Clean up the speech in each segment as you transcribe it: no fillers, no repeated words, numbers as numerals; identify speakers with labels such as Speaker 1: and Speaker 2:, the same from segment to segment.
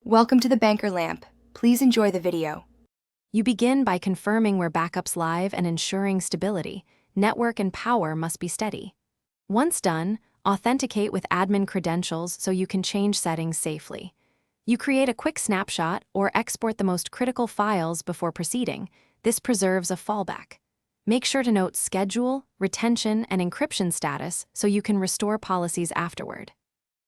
Speaker 1: Welcome to the Banker Lamp. Please enjoy the video.
Speaker 2: You begin by confirming where backups live and ensuring stability. Network and power must be steady. Once done, authenticate with admin credentials so you can change settings safely. You create a quick snapshot or export the most critical files before proceeding. This preserves a fallback. Make sure to note schedule, retention, and encryption status so you can restore policies afterward.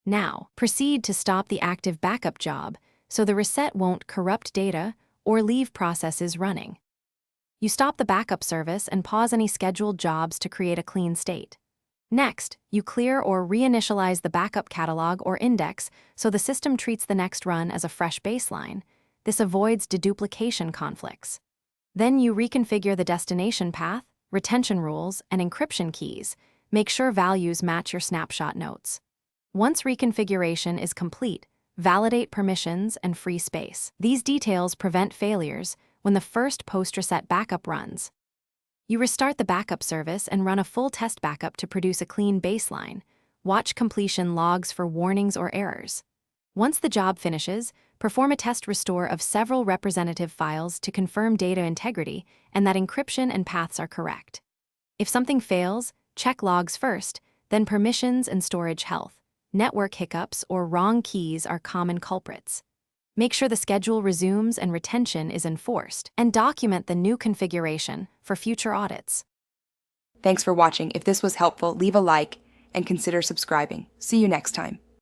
Speaker 2: Now, proceed to stop the active backup job so the reset won't corrupt data or leave processes running. You stop the backup service and pause any scheduled jobs to create a clean state. Next, you clear or reinitialize the backup catalog or index so the system treats the next run as a fresh baseline. This avoids deduplication conflicts. Then you reconfigure the destination path, retention rules, and encryption keys. Make sure values match your snapshot notes. Once reconfiguration is complete, validate permissions and free space. These details prevent failures when the first post-reset backup runs. You restart the backup service and run a full test backup to produce a clean baseline. Watch completion logs for warnings or errors. Once the job finishes, perform a test restore of several representative files to confirm data integrity and that encryption and paths are correct. If something fails, check logs first, then permissions and storage health. Network hiccups or wrong keys are common culprits. Make sure the schedule resumes and retention is enforced, and document the new configuration for future audits.
Speaker 1: Thanks for watching. If this was helpful, leave a like and consider subscribing. See you next time.